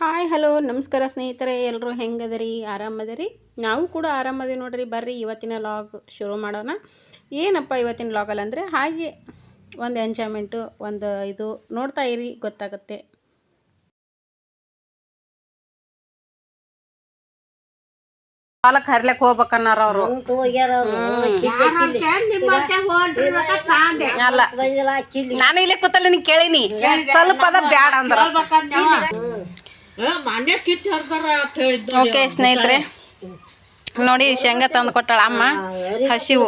Hi hello ನಮಸ್ಕಾರ ಸ್ನೇಹಿತರೆ, ಎಲ್ಲರೂ ಹೆಂಗದರಿ? ಆರಾಮದರಿ? ನಾವು ಕೂಡ ಆರಾಮದೀವಿ ನೋಡ್ರಿ. ಬರ್ರಿ ಇವತ್ತಿನ ಲಾಗ್ ಶುರು ಮಾಡೋಣ. ಏನಪ್ಪ ಇವತ್ತಿನ ಲಾಗಲ್ಲಿ ಅಂದರೆ ಹಾಗೆ ಒಂದು ಎಂಜಾಯ್ಮೆಂಟು, ಒಂದು ಇದು ನೋಡ್ತಾ ಇರಿ, ಗೊತ್ತಾಗುತ್ತೆ. ಹೊಲಕ್ಕೆ ಹರ್ಲಕ್ಕೆ ಹೋಗ್ಬೇಕನ್ನಾರ ಅವರು. ಅಲ್ಲ, ನಾನು ಇಲ್ಲೇ ಕೂತಲ್ಲ ನಿಂಗೆ ಕೇಳೀನಿ, ಸ್ವಲ್ಪ ಅದ ಬ್ಯಾಡ ಅಂದ್ರ. ಓಕೆ ಸ್ನೇಹಿತರೆ, ನೋಡಿ ಶೇಂಗಾ ತಂದು ಕೊಟ್ಟಾಳ ಅಮ್ಮ. ಹಸಿವು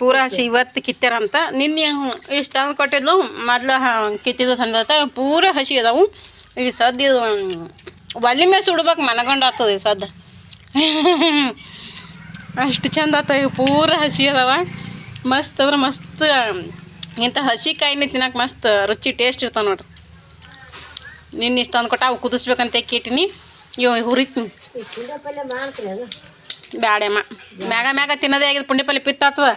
ಪೂರ ಹಸಿ, ಇವತ್ತು ಕಿತ್ತಾರಂತ. ನಿನ್ನೆ ಇಷ್ಟು ತಂದು ಕೊಟ್ಟಿದ್ಲು, ಮೊದ್ಲು ಕಿತ್ತಿದ್ದು ತಂದ ಪೂರ ಹಸಿ ಅದಾವು. ಈಗ ಸದ್ದು ಇದು ಒಲಿ ಮೇಲೆ ಸುಡ್ಬೇಕು, ಮನಗಂಡು ಆಗ್ತದೆ ಸದ್ದು. ಅಷ್ಟು ಚಂದ ಆತ. ಇವು ಪೂರ ಹಸಿ ಅದಾವ, ಮಸ್ತ್ ಅಂದ್ರೆ ಮಸ್ತ್. ಇಂಥ ಹಸಿ ಕಾಯಿನೇ ತಿನ್ನಕ್ಕೆ ಮಸ್ತ್ ರುಚಿ ಟೇಸ್ಟ್ ಇರ್ತಾವೆ ನೋಡ್ರಿ. ನಿನ್ನ ಇಷ್ಟು ತಂದು ಕೊಟ್ಟ, ಅವು ಕುದಿಸ್ಬೇಕಂತ ಕೇಟಿನಿ. ಇವು ಹುರಿತೀನಿ ಬ್ಯಾಡಮ್ಮ. ಮ್ಯಾಗ ತಿನ್ನೋದೇ ಆಗಿದೆ. ಪುಂಡಿ ಪಲ್ಲೆ ಪಿತ್ತ ಆಗ್ತದ.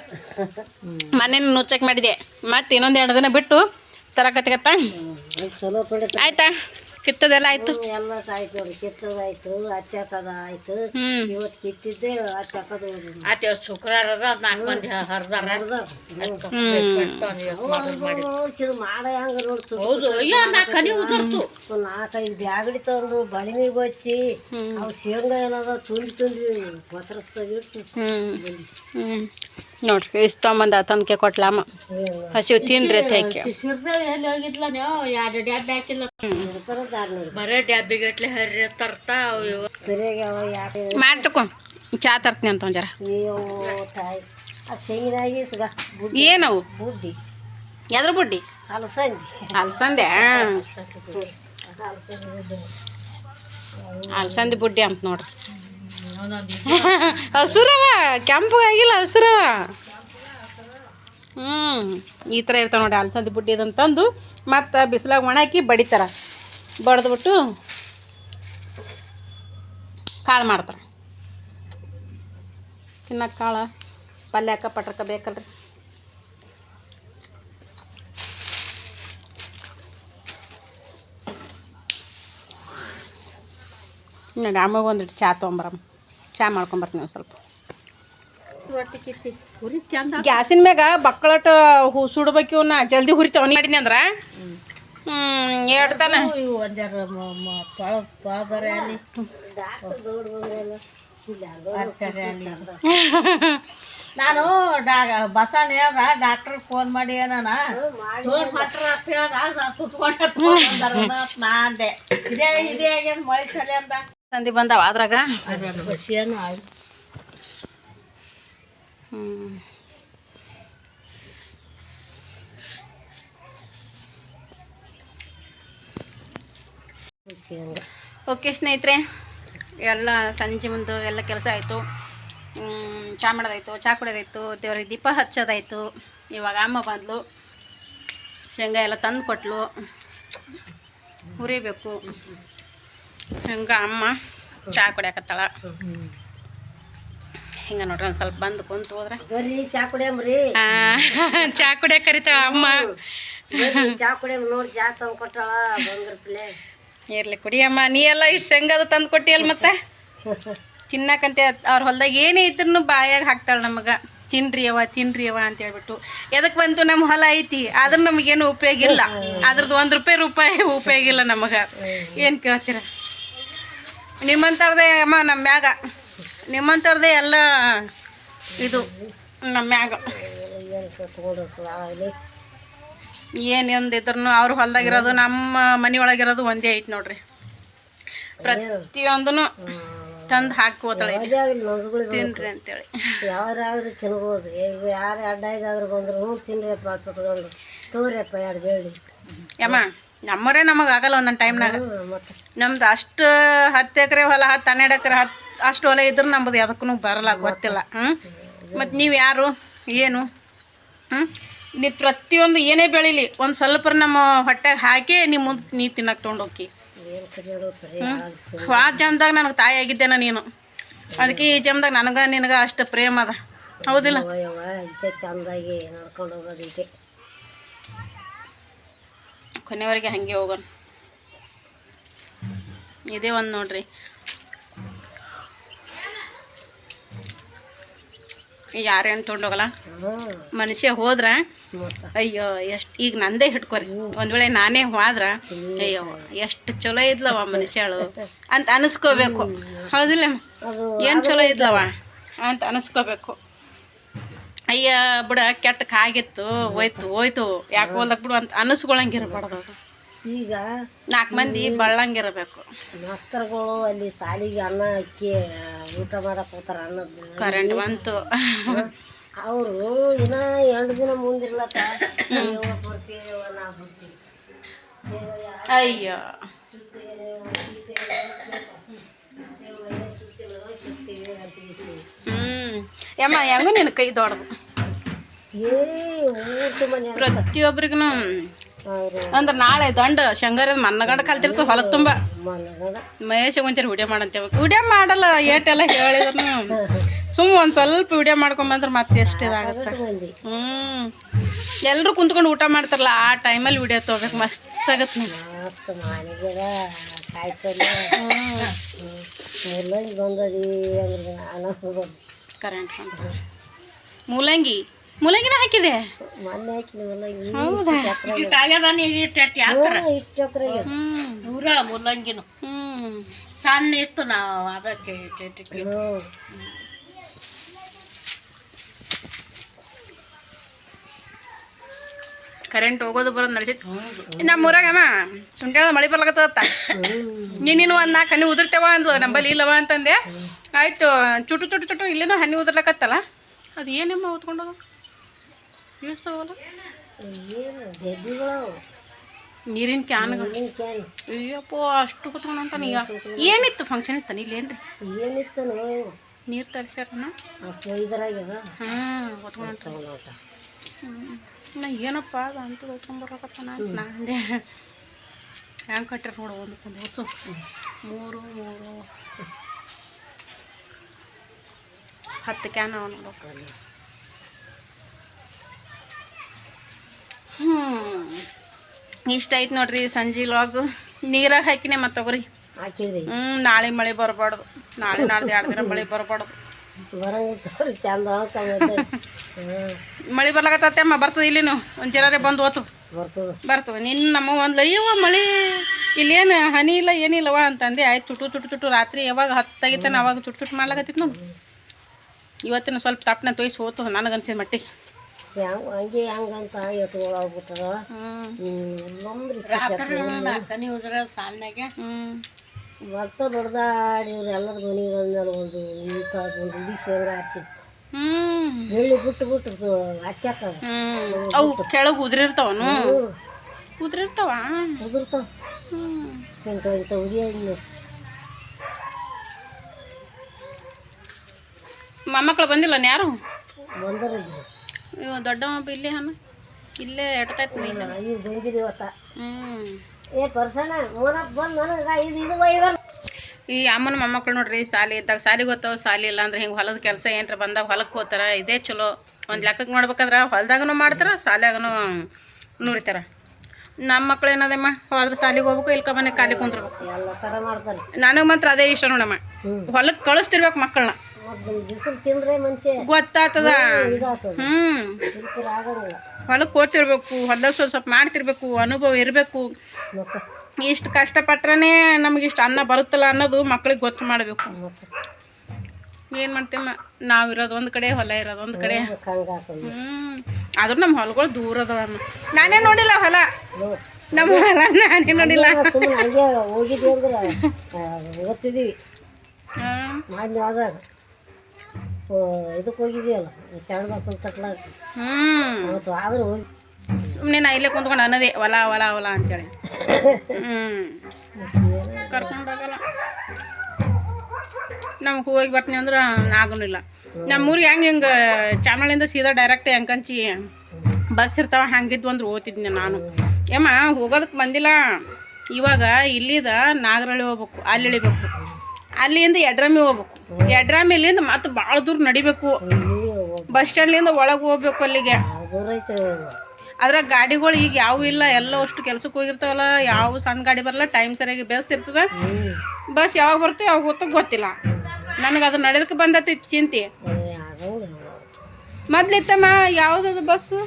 ಮನೇನು ನುಚ್ಚಕ್ಕೆ ಮಾಡಿದೆ, ಮತ್ತು ಇನ್ನೊಂದು 2 ದಿನ ಬಿಟ್ಟು ತರಕತ್ತಿಗತ್ತ. ಆಯ್ತಾ? ಕಿತ್ತದೆಲ್ಲ ಆಯ್ತು. ಶುಕ್ರವಾರ 4 ಮಂದಿ ಹರಿದಾರ. ಬ್ಯಾಗಡಿ ತಗೊಂಡು ಬಳಿಮಿಗೆ ಬಚ್ಚಿ ಅವು ಶೇಂಗಾ ಏನದ ತುಂಡಿ ಬಸರಸ್ತಾಗ ಇಟ್ಟು ನೋಡ್ರಿ ಇಷ್ಟು ತೊಗೊಂಬಂದ ತಂದ್ಕೆ ಕೊಟ್ಲಮ್ಮ. ಹಸಿವು ತಿನ್ರಿ ಅಂತ ಹಾಕಿ. ಹೋಗಿದ್ಲ ನೀವು 2 ಡ್ಯಾಬ್ ಹಾಕಿಲ್ಲ, ಬರೇ ಡ್ಯಾಬಿಗಟ್ಲೆ ಹರ್ರಿ ತರ್ತಾವ. ಸರಿಯಾಗಿ ಯಾಕೆ ಮಾಡ್ತಕೊ ಚಾ ತರ್ತೀನಿ ಅಂತ ಒಂಜಾರ. ಶೇಂಗಿನಾಗಿ ಏನವು ಬುಡ್ಡಿ? ಎದ್ರ ಬುಡ್ಡಿ? ಅಲಸಂದೆ. ಅಲಸಂದಿ ಬುಡ್ಡಿ ಅಂತ ನೋಡ್ರಿ. ಹಸುರವ, ಕೆಂಪಗಾಗಿಲ್ಲ, ಹಸುರವ. ಈ ಥರ ಇರ್ತಾವೆ ನೋಡಿ ಅಲಸಂದಿ ಬುಡ್ಡಿ. ಅದನ್ನು ತಂದು ಮತ್ತು ಬಿಸಿಲಾಗ ಒಣಾಕಿ ಬಡಿತಾರ. ಬಡ್ದುಬಿಟ್ಟು ಕಾಳು ಮಾಡ್ತಾರೆ. ತಿನ್ನಕ್ಕೆ ಕಾಳು ಪಲ್ಯಕ್ಕೆ ಪಟ್ರಕ್ಕೆ ಬೇಕಲ್ರಿ. ನೋಡಿ ಅಮ್ಮಗೆ ಒಂದಿಟ್ಟು ಚಾ ತೊಗೊಂಬರಮ್ಮ. ಚಾ ಮಾಡ್ಕೊಂಬರ್ತೀನಿ ಒಂದು ಸ್ವಲ್ಪ. ರೊಟ್ಟಿ ಕಿತ್ತಿ ಹುರಿ ಚಂದ. ಗ್ಯಾಸಿನ ಮ್ಯಾಗ ಬಕ್ಕಳಟ್ಟು ಸುಡ್ಬೇಕು. ಇವನ್ನ ಜಲ್ದಿ ಹುರಿತಾವ ಮಾಡಿದ್ನಿ ಅಂದ್ರೆ 2 ತನ ನಾನು ಬಸಣ್ಣ ಹೇಳ್ದ, ಡಾಕ್ಟರ್ ಫೋನ್ ಮಾಡಿ ಏನಾನ ನಾಂದೆ ಇದೇ ಆಗ್ಯದ ಮಳೆ ಸರಿ ಅಂದ. ಸಂದಿ ಬಂದಾವ ಅದ್ರಾಗ. ಓಕೆ ಸ್ನೇಹಿತರೆ, ಎಲ್ಲ ಸಂಜೆ ಮುಂದೆ ಎಲ್ಲ ಕೆಲಸ ಆಯಿತು. ಚಾ ಮಾಡೋದಾಯ್ತು, ಚಾ ಕುಡಿಯೋದಾಯ್ತು, ದೇವ್ರಿಗೆ ದೀಪ ಹಚ್ಚೋದಾಯ್ತು. ಇವಾಗ ಅಮ್ಮ ಬಂದಳು, ಶೇಂಗಾ ಎಲ್ಲ ತಂದು ಕೊಟ್ಲು, ಹುರಿಬೇಕು. ಹಂಗೆ ಅಮ್ಮ ಚಾ ಕುಡಿಯಾಕತ್ತಾಳ. ಹಿಂಗೆ ನೋಡ್ರಿ ಒಂದು ಸ್ವಲ್ಪ ಬಂದು ಕುಂತು ಹೋದ್ರೆ ಚಾ ಕುಡಿಯಮ್ರಿ. ಚಾ ಕುಡಿಯಕ್ಕೆ ಕರಿತಾಳ ಅಮ್ಮ. ಚಾ ಕುಡಿಯಮ್ ನೋಡಿ, ಚಾ ತಂದು ಕೊಟ್ಟಾಳ ಬಂದ್ರಪ್ಲೆ. ಇರ್ಲಿ ಕುಡಿಯಮ್ಮ. ನೀ ಎಲ್ಲ ಇಷ್ಟು ಶೇಂಗಾದ ತಂದು ಕೊಟ್ಟಿಯಲ್ಲ, ಮತ್ತೆ ತಿನ್ನಕಂತೆ ಅವ್ರ ಹೊಲ್ದಾಗ ಏನೇ ಇದ್ರೂ ಬಾಯಾಗ ಹಾಕ್ತಾಳೆ ನಮಗೆ. ತಿನ್ರಿ ಅವ ಅಂತ ಹೇಳ್ಬಿಟ್ಟು. ಎದಕ್ಕೆ ಬಂತು, ನಮ್ಮ ಹೊಲ ಐತಿ, ಆದ್ರೆ ನಮಗೇನು ಉಪಯೋಗ ಇಲ್ಲ. ಅದ್ರದ್ದು 1 ರೂಪಾಯಿ ಉಪಯೋಗ ಇಲ್ಲ ನಮಗೆ. ಏನು ಕೇಳ್ತೀರ? ನಿಮ್ಮಂಥವ್ರದೇ ಅಮ್ಮ ನಮ್ಮ ಮ್ಯಾಗ, ನಿಮ್ಮಂಥವ್ರದೇ ಎಲ್ಲ ಇದು ನಮ್ಮ ಮ್ಯಾಗ. ಏನೊಂದಿದ್ರು ಅವ್ರ ಹೊಲ್ದಾಗಿರೋದು ನಮ್ಮ ಮನೆ ಒಳಗಿರೋದು ಒಂದೇ ಐತಿ ನೋಡ್ರಿ. ಪ್ರತಿಯೊಂದೂ ತಂದು ಹಾಕಿ ಹೋತಾಳೆ, ತಿನ್ರಿ ಅಂತೇಳಿ. ಯಾವ್ದಾದ್ರು ತಿನ್ಬೋದು. ಈಗ ಯಾರು ಅಡ್ಡಾಯ್ದಾದ್ರು ಬಂದ್ರು ತಿನ್ರಿಯಪ್ಪ ಸುಟ್ಕೊಂಡು ತೋರಿಯಪ್ಪ 2 ಬೇಳಿ ಯಮ್ಮ. ನಮ್ಮರೇ ನಮಗೆ ಆಗಲ್ಲ ಒಂದೊಂದು ಟೈಮ್ನಾಗ. ನಮ್ದು ಅಷ್ಟು 10 ಎಕರೆ ಹೊಲ, 12 ಎಕರೆ ಅಷ್ಟು ಹೊಲ ಇದ್ರೆ ನಮ್ಮದು ಅದಕ್ಕೂ ಬರಲ್ಲ, ಗೊತ್ತಿಲ್ಲ. ಮತ್ತು ನೀವು ಯಾರು ಏನು? ನೀವು ಪ್ರತಿಯೊಂದು ಏನೇ ಬೆಳೀಲಿ ಒಂದು ಸ್ವಲ್ಪ ನಮ್ಮ ಹೊಟ್ಟೆಗೆ ಹಾಕಿ ನೀ ತಿನ್ನಕ್ಕೆ ತೊಗೊಂಡೋಗಿ. ಆ ಜನ್ಮದಾಗ ನನಗೆ ತಾಯಿ ಆಗಿದ್ದೇನ ನೀನು. ಅದಕ್ಕೆ ಈ ಜನ್ಮದಾಗ ನನಗೆ ನಿನಗೆ ಅಷ್ಟು ಪ್ರೇಮ ಅದ, ಹೌದಿಲ್ಲ? ಚಂದಾಗಿ ನಡ್ಕೊಂಡು ಹೋಗೋದಕ್ಕೆ ಕೊನೆವರೆಗೆ ಹಾಗೆ ಹೋಗೋಣ. ಇದೇ ಒಂದು ನೋಡ್ರಿ. ಯಾರೇನು ತೊಗೊಂಡೋಗಲ್ಲ. ಮನುಷ್ಯ ಹೋದ್ರ ಅಯ್ಯೋ ಎಷ್ಟು ಈಗ ನಂದೇ ಹಿಡ್ಕೊರಿ, ಒಂದು ವೇಳೆ ನಾನೇ ಹೋದ್ರ ಅಯ್ಯೋ ಎಷ್ಟು ಚಲೋ ಇದ್ಲವ ಮನುಷ್ಯಳು ಅಂತ ಅನಿಸ್ಕೋಬೇಕು. ಹೌದಿಲ್ಲ? ಏನು ಚಲೋ ಇದ್ಲವ ಅಂತ ಅನಿಸ್ಕೋಬೇಕು. ಅಯ್ಯ ಬಿಡ ಕೆಟ್ಟ ಕಾಗಿತ್ತು, ಹೋಯ್ತು ಯಾಕೆ ಹೋಲ್ದಾಗ ಬಿಡು ಅಂತ ಅನಿಸ್ಕೊಳಂಗಿರ್ಬಾರ್ದು. ಅದು ಈಗ 4 ಮಂದಿ ಬಳ್ಳಂಗಿರಬೇಕು. ಮಾಸ್ತರ್ಗಳು ಅಲ್ಲಿ ಸಾಲಿಗೆ ಅನ್ನ ಅಕ್ಕಿ ಊಟ ಮಾಡಕ್ ಹೋಗ್ತಾರ ಅನ್ನೋದು ಕರೆಂಟ್ ಬಂತು. ಅವರು ಇನ್ನ 2 ದಿನ ಮುಂದಿರ್ಲತ್ತ ಬರ್ತೀವಿ ನಾ ಬರ್ತೀವಿ. ಅಯ್ಯೋ ಯಮ್ಮ ಹೆಂಗೂ ನಿನ್ನ ಕೈ ದೊಡ್ಡದು. ಪ್ರತಿಯೊಬ್ರಿಗೂ ಅಂದ್ರೆ ನಾಳೆ ದಂಡ ಶಂಗಾರ ಮನ್ನಗಂಡ ಕಲ್ತಿರ್ತದೆ ಹೊಲಕ್ಕೆ ತುಂಬ. ಮಹೇಶ ಕುಂತೀರಿ ವಿಡಿಯೋ ಮಾಡಂತೇವೆ. ವಿಡಿಯೋ ಮಾಡಲ್ಲ ಏಟೆಲ್ಲ ಹೇಳಿದ್ರು ಸುಮ್ಮ ಒಂದು ಸ್ವಲ್ಪ ವಿಡಿಯೋ ಮಾಡ್ಕೊಂಬಂದ್ರೆ ಮತ್ತೆ ಎಷ್ಟು ಇದಾಗುತ್ತೆ. ಎಲ್ಲರೂ ಕುಂತ್ಕೊಂಡು ಊಟ ಮಾಡ್ತಾರಲ್ಲ ಆ ಟೈಮಲ್ಲಿ ವಿಡಿಯೋ ತೊಗೋಬೇಕು, ಮಸ್ತ್ ಆಗತ್ತೆ. ಕರೆಂಟ್ ಮೂಲಂಗಿನ ಹಾಕಿದೆ. ಮೂಲಂಗಿನು ಸಣ್ಣ ಇತ್ತು ನಾವು ಅದಕ್ಕೆ ಕರೆಂಟ್ ಹೋಗೋದು ಬರೋದು ನಡ್ಸೈತಿ. ನಮ್ಮೂರಾಗಮ್ಮ ಸುಂಟ್ಯಾಳದ ಮಳೆ ಬರ್ಲಕತ್ತ. ನೀನು ಒಂದು 4 ಹನಿ ಉದುರ್ತೇವ ಅಂದ್ಲು, ನಂಬಲ್ಲಿ ಇಲ್ಲವ ಅಂತಂದೆ. ಆಯ್ತು ಚುಟು ಇಲ್ಲೇನೋ ಹನಿ ಉದುರ್ಲಕತ್ತಲ್ಲ, ಅದು ಏನಮ್ಮ ಹೊತ್ಕೊಂಡೋದು ಇಳಿಸೋವಲ್ಲ ನೀರಿನ ಕ್ಯಾನ್ಗಳು. ಅಯ್ಯಪ್ಪೋ ಅಷ್ಟು ಹೊತ್ಕೊಂಡು ಹೊಂಟಾನ. ಈಗ ಏನಿತ್ತು ಫಂಕ್ಷನ್ ಇತ್ತಾನ ಇಲ್ಲೇನ್ರಿ? ಏನಿತ್ತು ನೀರು ತರಿಸ್ಯಾರನ ಹೊತ್ಕೊಂಡು ಹೊಂಟ. ನಾ ಏನಪ್ಪ ಅದು ಅಂತ ಹೊತ್ಕೊಂಡ್ಬರ್ಲಕತ್ತಾನ ಅಂತ ನಾ ಅಂದೆ. ಹೆಂಗೆ ಕಟ್ಟಿರ ನೋಡು ಒಂದಕ್ಕೊಂದು ಹೊಸು 3 10 ಕ್ಯಾನ್ ಅವ ನೋಡೋಕೆ. ಇಷ್ಟ ಐತೆ ನೋಡ್ರಿ ಸಂಜೆ ಲಾಗ್. ನೀರಾಗ ಹಾಕಿನೇ ಮತ್ತೆ ತಗೋರಿ ಹಾಕಿದ್ರಿ. ನಾಳೆ ಮಳೆ ಬರಬಾರ್ದು, ನಾಳೆ ನಾಡ್ದು 2 ದಿನ ಮಳೆ ಬರಬಾರ್ದು. ಚಂದ ಮಳೆ ಬರ್ಲಾಕತ್ತಮ್ಮ ಬರ್ತದೆ. ಇಲ್ಲಿನು ಒಂದು ಜರಾರೆ ಬಂದು ಓತು ಬರ್ತದೆ. ನಿನ್ನ ನಮ್ಮ ಒಂದು ಅಯ್ಯವ ಮಳೆ ಇಲ್ಲೇನು ಹನಿ ಇಲ್ಲ ಏನಿಲ್ಲವ ಅಂತಂದೆ. ಆಯ್ತು ಚುಟು ರಾತ್ರಿ ಯಾವಾಗ 10 ಆಗಿತ್ತಾನ ಅವಾಗ ಚುಟು ಮಾಡ್ಲಾಕತ್ತಿತ್ತು ನಾವು. ಇವತ್ತಿನ ಸ್ವಲ್ಪ ತಪ್ಪನ ತೊಯ್ಸಿ ಹೋತು ನನಗನ್ಸಿದ ಮಟ್ಟಿಗೆ. ಹಂಗೆ ಹಂಗಂತ ಎತ್ಕೊಳಾಗ್ಬಿಟ್ಟದ. ಭಕ್ತ ಬಡ್ದಾಡಿ ಇವ್ರು ಎಲ್ಲರ ಮನೆಗೆ ಬಂದ್ಮೇಲೆ ಒಂದು ಇಂಥದ್ದು ಇಡೀ ಶೇಂಗಾ ಆರಿಸಿ ಬೆಳ್ಳಿ ಬಿಟ್ಟು ಹಾಕ್ಯಾಕದ. ಅವು ಕೆಳಗೆ ಉದುರಿರ್ತಾವನು ಉದುರ್ತಾವ ಇಂಥ ಉರಿಯ ಮೊಮ್ಮಕ್ಕಳು ಬಂದಿಲ್ಲ ಯಾರು ಬಂದರಿದ್ರು. ಇವ ದೊಡ್ಡಮ್ಮ ಇಲ್ಲೇ ಹಣ ಇಲ್ಲೇ ಎಟ್ತಾಯ್ತು ಈಗ ಬಂದಿದ್ದೀವತ್ತ. ಪರ್ಸಣ ಮೂರಪ್ಪ ಬಂದು ನನಗೆ ಇದು ಈ ಅಮ್ಮನ ಮೊಮ್ಮಕ್ಕಳು ನೋಡ್ರಿ ಸಾಲಿ ಇದ್ದಾಗ ಸಾಲಿಗೆ ಹೋಗ್ತಾವ, ಸಾಲಿ ಇಲ್ಲ ಅಂದ್ರೆ ಹಿಂಗೆ ಹೊಲದ ಕೆಲಸ ಏನಾರ ಬಂದಾಗ ಹೊಲಕ್ಕೆ ಹೋಗ್ತಾರ. ಇದೇ ಚಲೋ. ಒಂದು ಲೆಕ್ಕಕ್ಕೆ ನೋಡ್ಬೇಕಂದ್ರೆ ಹೊಲ್ದಾಗೂ ಮಾಡ್ತಾರೆ, ಸಾಲಿಯಾಗೂ ನುರಿತಾರ. ನಮ್ಮ ಮಕ್ಳು ಏನದಮ್ಮ ಹೋದ್ರೆ ಸಾಲಿಗೆ ಹೋಗ್ಬೇಕು, ಇಲ್ಕ ಮನೆ ಖಾಲಿ ಕುಂದ್ರಬೇಕು. ಎಲ್ಲ ಥರ ಮಾಡ್ತಾರೆ. ನನಗೆ ಮಾತ್ರ ಅದೇ ಇಷ್ಟ ನೋಡಮ್ಮ. ಹೊಲಕ್ಕೆ ಕಳಿಸ್ತಿರ್ಬೇಕು ಮಕ್ಕಳನ್ನ. ಬಿಸಿಲು ತಿಂದ್ರೆ ಮನುಷ್ಯ ಗೊತ್ತಾಗ್ತದ. ಹೊಲಕ್ಕೆ ಓದ್ತಿರ್ಬೇಕು, ಹೊಲದಾಗ ಸ್ವಲ್ಪ ಮಾಡ್ತಿರ್ಬೇಕು, ಅನುಭವ ಇರಬೇಕು. ಇಷ್ಟು ಕಷ್ಟಪಟ್ರೇ ನಮಗಿಷ್ಟು ಅನ್ನ ಬರುತ್ತಲ್ಲ ಅನ್ನೋದು ಮಕ್ಳಿಗೆ ಗೊತ್ತು ಮಾಡಬೇಕು. ಏನು ಮಾಡ್ತೀಮ್ಮ, ನಾವಿರೋದು ಒಂದು ಕಡೆ, ಹೊಲ ಇರೋದು ಒಂದು ಕಡೆ. ಆದ್ರೂ ನಮ್ಮ ಹೊಲಗಳು ದೂರ ಅದಾವ. ನಾನೇ ನೋಡಿಲ್ಲ ಹೊಲ, ನಮ್ಮ ಹೊಲ ನಾನೇ ನೋಡಿಲ್ಲ. ಹೋಗಿದ್ವಿ ಅಂದ್ರೆ ಓದ್ತಿದ್ದೀವಿ. ಇದಕ್ಕೆ ಹೋಗಿದ್ದೀವಲ್ಲ ಶಾಣ ಬಸ್ ಕಟ್ಲಾಕ. ಅವತ್ತು ಆದ್ರೆ ಹೋಗಿ ಸುಮ್ಮನೆ ನಾ ಇಲ್ಲೇ ಕುಂತ್ಕೊಂಡು ಅನ್ನೋದೇ ಹೊಲ ಹೊಲ ಹೊಲ ಅಂತೇಳಿ. ಕರ್ಕೊಂಡೋಗಲ್ಲ. ನಮ್ಗೆ ಹೋಗಿ ಬರ್ತೀನಿ ಅಂದ್ರೆ ಆಗೋನಿಲ್ಲ. ನಮ್ಮೂರಿಗೆ ಹಿಂಗೆ ಚಾಮಳಿಂದ ಸೀದಾ ಡೈರೆಕ್ಟ್ ಹೆಂಕಂಚಿ ಬಸ್ ಇರ್ತಾವ. ಹಂಗಿದ್ವು ಅಂದ್ರೆ ಓದ್ತಿದ್ನಿ ನಾನು. ಏಮ್ಮ ಹೋಗೋದಕ್ಕೆ ಬಂದಿಲ್ಲ. ಇವಾಗ ಇಲ್ಲಿದ ನಾಗರಹಳ್ಳಿ ಹೋಗ್ಬೇಕು, ಅಲ್ಲಿ ಇಳಿಬೇಕು. ಅಲ್ಲಿಂದ ಯಡ್ರಾಮಿ ಹೋಗ್ಬೇಕು. ಯಡ್ರಾಮಿಲಿಂದ ಮತ್ತೆ ಭಾಳ ದೂರ ನಡಿಬೇಕು. ಬಸ್ ಸ್ಟ್ಯಾಂಡ್ಲಿಂದ ಒಳಗೆ ಹೋಗ್ಬೇಕು ಅಲ್ಲಿಗೆ. ಅದ್ರಾಗ ಗಾಡಿಗಳು ಈಗ ಯಾವ ಇಲ್ಲ ಎಲ್ಲ ಅಷ್ಟು ಕೆಲ್ಸಕ್ಕೆ ಹೋಗಿರ್ತಾವಲ್ಲ, ಯಾವ ಸಣ್ಣ ಗಾಡಿ ಬರಲ್ಲ, ಟೈಮ್ ಸರಿಯಾಗಿ ಬಸ್ ಇರ್ತದ. ಬಸ್ ಯಾವಾಗ ಬರ್ತೋ ಯಾವಾಗ ಗೊತ್ತೋ ಗೊತ್ತಿಲ್ಲ. ನನಗೆ ಅದು ನಡೆದಕ್ಕೆ ಬಂದತಿ ಚಿಂತೆ. ಮೊದ್ಲಿತ್ತಮ್ಮ ಯಾವುದದು ಬಸ್ಸು,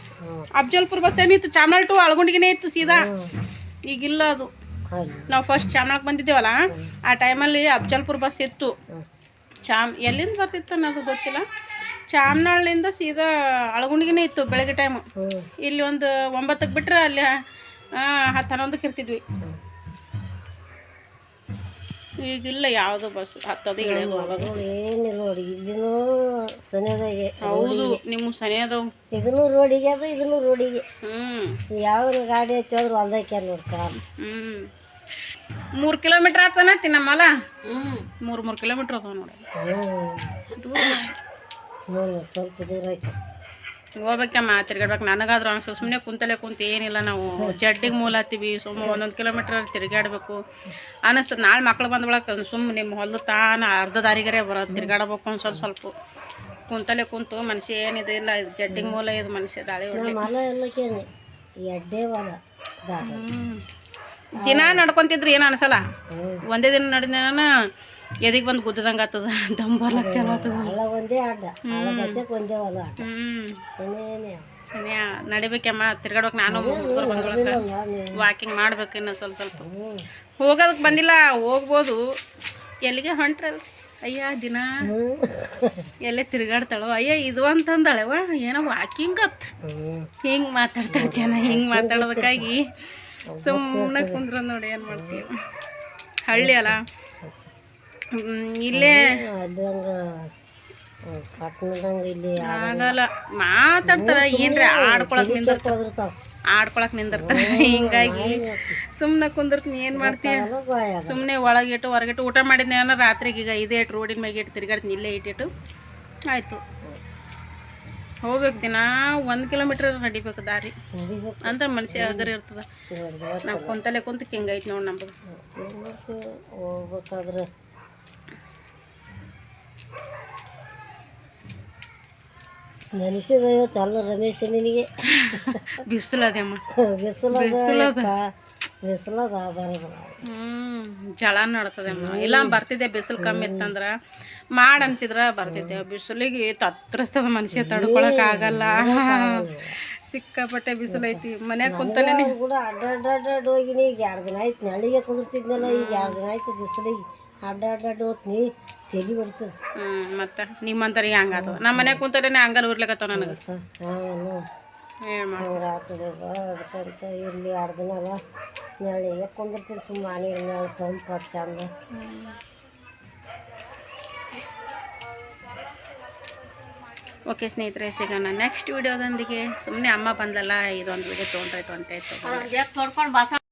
ಅಫ್ಜಲ್ಪುರ್ ಬಸ್ ಏನಿತ್ತು, ಚಾಮರಾಳ ಟು ಅಳಗುಂಡಿಗೆನೇ ಇತ್ತು ಸೀದಾ. ಈಗಿಲ್ಲ ಅದು. ನಾವು ಫಸ್ಟ್ ಚಾಮರಾಳಕ್ಕೆ ಬಂದಿದ್ದೇವಲ್ಲ ಆ ಟೈಮಲ್ಲಿ ಅಫ್ಜಲ್ಪುರ್ ಬಸ್ ಇತ್ತು. ಎಲ್ಲಿಂದ ಬರ್ತಿತ್ತು ಅನ್ನೋದು ಗೊತ್ತಿಲ್ಲ. ಚಾಮನಾಳಿಂದ ಸೀದಾ ಅಳಗುಂಡಿಗೆನೇ ಇತ್ತು ಬೆಳಗ್ಗೆ ಟೈಮು. ಇಲ್ಲಿ ಒಂದು 9ಕ್ಕೆ ಬಿಟ್ಟರೆ ಅಲ್ಲಿ 10-11ಕ್ಕೆ ಇರ್ತಿದ್ವಿ. ಈಗಿಲ್ಲ ಯಾವುದು ಬಸ್ ಹತ್ತದು ಇಳಿಯೋದು ಹೋಗೋದು. ಏನಿಲ್ಲ ನೋಡಿ, ಇಲ್ಲಿನೂ ಸನಿಯದಾಗೆ. ಹೌದು, ನಿಮ್ಮ ಸನಿ ಅದಾವು. ಇದನ್ನು ರೋಡಿಗೆ ಅದು, ಇದನ್ನು ರೋಡಿಗೆ. ಯಾವ ಗಾಡಿ ಐತಿ ಆದ್ರೂ ಹೊಲ್ದಾಕ್ಯಾರ ನೋಡ್ತಾರ. 3 ಕಿಲೋಮೀಟ್ರ್ ಆತನ ತಿನ್ನಮ್ಮಲ್ಲ. 3 ಕಿಲೋಮೀಟ್ರ್ ಅದಾವ ನೋಡಿ. ಸ್ವಲ್ಪ ದೂರ ಐತಿ. ಹೋಗ್ಬೇಕಮ್ಮ, ತಿರ್ಗಾಡ್ಬೇಕು. ನನಗಾದ್ರೂ ಅನ್ಸ ಸುಮ್ಮನೆ ಕುಂತಲೇ ಕುಂತು ಏನಿಲ್ಲ, ನಾವು ಜಡ್ಡಿಗೆ ಮೂಲ ಹತ್ತೀವಿ. ಸುಮ್ಮನೆ 1 ಕಿಲೋಮೀಟ್ರ್ ತಿರುಗಾಡ್ಬೇಕು ಅನ್ನಿಸ್ತದೆ. ನಾಳೆ ಮಕ್ಳು ಬಂದ ಬಳಕ ಸುಮ್ಮನೆ ನಿಮ್ಮ ಹೊಲ್ದು ತಾನ ಅರ್ಧ ದಾರಿಗರೆ ಬರೋದು, ತಿರ್ಗಾಡಬೇಕು ಒಂದು ಸ್ವಲ್ಪ ಕುಂತಲೇ ಕುಂತು ಮನುಷ್ಯ ಏನಿದೆ ಇಲ್ಲ. ಇದು ಜಡ್ಡಿಗೆ ಮೂಲ, ಇದು ಮನುಷ್ಯ ದಾಳಿ ಹೊಡ್ಲಿ. ಹೊಲ ಎಲ್ಲಕ್ಕೇನೆ ಎಡ್ಡೆ ಹೊಲ. ದಿನ ನಡ್ಕೊಂತಿದ್ರಿ ಏನು ಅನ್ಸಲ್ಲ. ಒಂದೇ ದಿನ ನಡೆದ ಎದಿಗೆ ಬಂದು ಗುದ್ದದಂಗೆ ಆಗ್ತದ, ದಮ್ ಬರ್ಲಕ್ಕೆ ಚಲೋ ಆಗ್ತದ. ಹಳ್ಳ ಒಂದೇ ಅಡ್ಡ, ಹಚ್ಚಕ್ಕೆ ಒಂದೇ ಹೊಲ ಅಡ್ಡ. ಸನಿಯ ನಡಿಬೇಕಮ್ಮ, ತಿರ್ಗಾಡ್ಬೇಕು. ನಾನು ಹುಡುಗರು ಬಂದ್ಕೊಳಕ್ಕೆ ವಾಕಿಂಗ್ ಮಾಡ್ಬೇಕು ಇನ್ನು ಸ್ವಲ್ಪ. ಹೋಗೋದಕ್ಕೆ ಬಂದಿಲ್ಲ, ಹೋಗ್ಬೋದು. ಎಲ್ಲಿಗೆ ಹೊಂಟ್ರಲ್ಲ ಅಯ್ಯ ದಿನ ಎಲ್ಲೇ ತಿರ್ಗಾಡ್ತಾಳೋ ಅಯ್ಯ ಇದು ಅಂತಂದಳೆವ ಏನೋ ವಾಕಿಂಗ್ ಅತ್ ಹಿಂಗೆ ಮಾತಾಡ್ತಾಳೆ ಜನ. ಹಿಂಗೆ ಮಾತಾಡೋದಕ್ಕಾಗಿ ಸುಮ್ಮನೆ ಕುಂದ್ರ ನೋಡಿ. ಏನು ಮಾಡ್ತೀವಿ, ಹಳ್ಳಿ ಅಲ್ಲ. ಇಲ್ಲೇ ಆಗಲ್ಲ, ಮಾತಾಡ್ತಾರ ಏನ್ರಿ ಆಡ್ಕೊಳಕ್ ನಿಂದಿರ್ತಾರ. ಹಿಂಗಾಗಿ ಸುಮ್ಮನೆ ಕುಂದಿರ್ತೀನಿ. ಏನು ಮಾಡ್ತೀಯ, ಸುಮ್ಮನೆ ಒಳಗಿಟ್ಟು ಹೊರಗಿಟ್ಟು ಊಟ ಮಾಡಿದ್ನಿ ಅನ್ನೋ ರಾತ್ರಿಗೆ. ಈಗ ಇದೇ ಇಟ್ಟು ರೋಡಿನ ಮ್ಯಾಗೆ ಇಟ್ಟು ತಿರ್ಗಾಡ್ತೀನಿ, ಇಲ್ಲೇ ಇಟ್ಟಿಟ್ಟು ಆಯಿತು. ಹೋಗ್ಬೇಕು ದಿನ 1 ಕಿಲೋಮೀಟ್ರ್ ನಡಿಬೇಕು ದಾರಿ ಅಂತ ಮನುಷ್ಯ ಅಗರ್ ಇರ್ತದ. ನಾವು ಕುಂತಲ್ಲೇ ಕುಂತ ಹಿಂಗೈತಿ ನೋಡಿ ನಮ್ಮದು. ಹೋಗ್ಬೇಕಾದ್ರೆ ನೆನೆಸಿದ ಇವತ್ತು ಅಲ್ಲ ರಮೇಶ್ ನಿನಗೆ ಬಿಸಿಲದೇಮ್ಮ, ಬಿಸಿಲದ ಬರೋದಿಲ್ಲ. ಜಳ ನಡ್ತದಮ್ಮ. ಇಲ್ಲ ಬರ್ತಿದ್ದೆ ಬಿಸಿಲು ಕಮ್ಮಿ ಇತ್ತಂದ್ರೆ ಮಾಡಿ ಅನ್ಸಿದ್ರ ಬರ್ತಿದ್ದೆ. ಬಿಸಿಲಿಗೆ ತತ್ತರಿಸ್ತದ, ಮನುಷ್ಯ ತಡ್ಕೊಳಕ್ ಆಗಲ್ಲ. ಸಿಕ್ಕಾಪಟ್ಟೆ ಬಿಸಿಲು ಐತಿ. ಮನ್ಯಾಗ ಕುಂತಲೇನೆ ಕೂಡ ಅಡ್ಡಾಡ್ ಹೋಗಿನಿ. ಈಗ 2 ದಿನ ಆಯ್ತು ನಳಿಗೆ ಕುಂದಿರ್ತಿದ್ನಲ್ಲ. ಈಗ 2 ದಿನ ಆಯ್ತು ಬಿಸಿಲಿಗೆ ಅಡ್ಡಾಡ್ ಹೋಗ್ತೀನಿ, ತಲೆ ಬರ್ತದೆ. ಮತ್ತೆ ನಿಮ್ಮಂತರಿಗೆ ಹಂಗಾತವ. ನಮ್ಮ ಮನ್ಯಾಗ ಕುಂತರೇನೆ ಹಂಗಲ್ಲ ಉರ್ಲಿಕತ್ತವ ನನಗೆ. ಹಂಗಾಗ್ತದೆ. ಅದಕ್ಕಂತ ಇರಲಿ 2 ದಿನ ಅಲ್ಲ, ನಳಿಗೆ ಕುಂದಿರ್ತೀನಿ. ಸುಮ್ಮನೆ ಮನೆ ತಂಪು ಚಂದ. ಓಕೆ ಸ್ನೇಹಿತರೆ, ಸಿಗೋಣ ನೆಕ್ಸ್ಟ್ ವಿಡಿಯೋದೊಂದಿಗೆ. ಸುಮ್ಮನೆ ಅಮ್ಮ ಬಂದಲ್ಲ, ಇದೊಂದು ವಿಡಿಯೋ ತೊಗೊಂಡ್ರಾಯ್ತು ಅಂತ ಇತ್ತು.